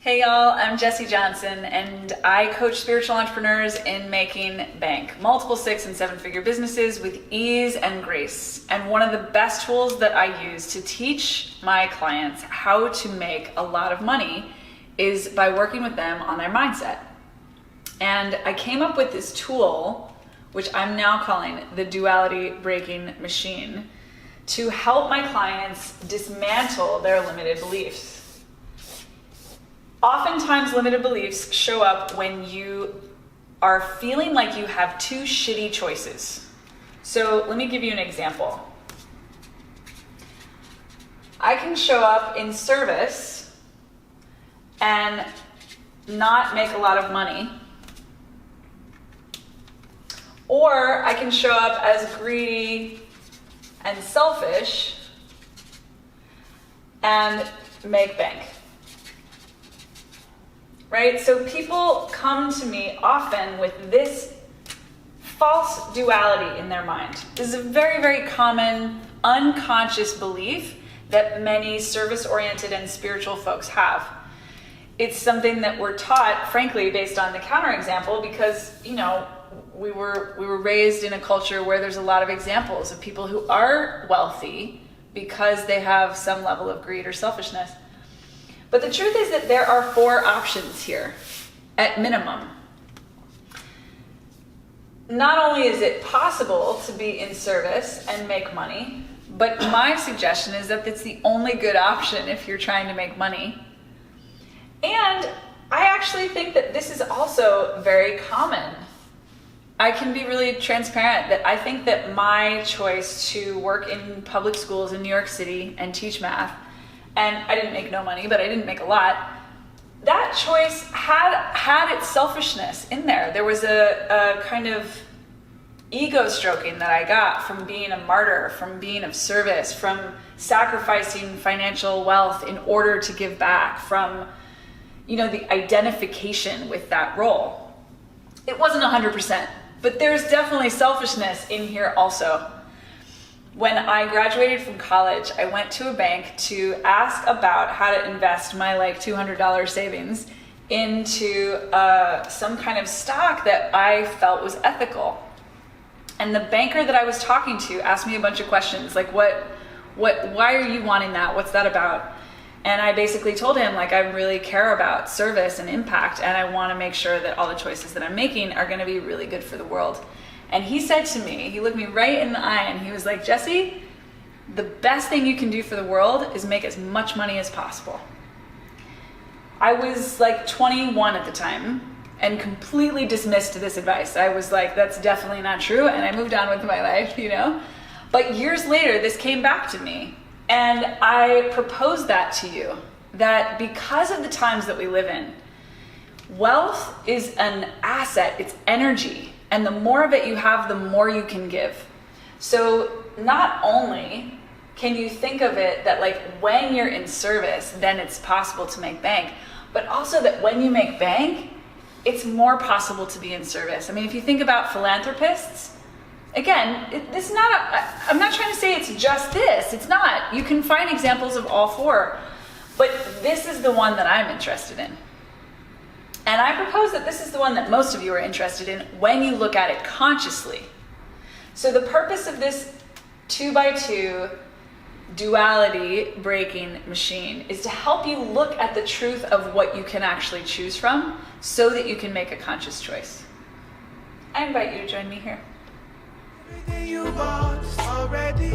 Hey y'all, I'm Jessie Johnson and I coach spiritual entrepreneurs in making bank, multiple 6- and 7-figure businesses with ease and grace. And one of the best tools that I use to teach my clients how to make a lot of money is by working with them on their mindset. And I came up with this tool, which I'm now calling the duality-breaking machine, to help my clients dismantle their limited beliefs. Oftentimes, limited beliefs show up when you are feeling like you have two shitty choices. So let me give you an example. I can show up in service and not make a lot of money, or I can show up as greedy and selfish and make bank. Right? So people come to me often with this false duality in their mind. This is a very, very common unconscious belief that many service-oriented and spiritual folks have. It's something that we're taught, frankly, based on the counterexample, because, we were raised in a culture where there's a lot of examples of people who are wealthy because they have some level of greed or selfishness. But the truth is that there are 4 options here, at minimum. Not only is it possible to be in service and make money, but my suggestion is that it's the only good option if you're trying to make money. And I actually think that this is also very common. I can be really transparent that I think that my choice to work in public schools in New York City and teach math, and I didn't make no money, but I didn't make a lot, that choice had its selfishness in there. There was a kind of ego stroking that I got from being a martyr, from being of service, from sacrificing financial wealth in order to give back, from the identification with that role. It wasn't 100%, but there's definitely selfishness in here also. When I graduated from college, I went to a bank to ask about how to invest my $200 savings into some kind of stock that I felt was ethical. And the banker that I was talking to asked me a bunch of questions, like why are you wanting that? What's that about? And I basically told him, I really care about service and impact, and I want to make sure that all the choices that I'm making are going to be really good for the world. And he said to me, he looked me right in the eye and he was like, Jessie, the best thing you can do for the world is make as much money as possible. I was 21 at the time and completely dismissed this advice. I was like, that's definitely not true. And I moved on with my life, But years later, this came back to me. And I proposed that to you, that because of the times that we live in, wealth is an asset, it's energy. And the more of it you have, the more you can give. So not only can you think of it that when you're in service, then it's possible to make bank, but also that when you make bank, it's more possible to be in service. I mean, if you think about philanthropists, again, I'm not trying to say it's just this. It's not. You can find examples of all 4, but this is the one that I'm interested in. And I propose that this is the one that most of you are interested in when you look at it consciously. So the purpose of this 2x2 duality-breaking machine is to help you look at the truth of what you can actually choose from so that you can make a conscious choice. I invite you to join me here. Everything you want is already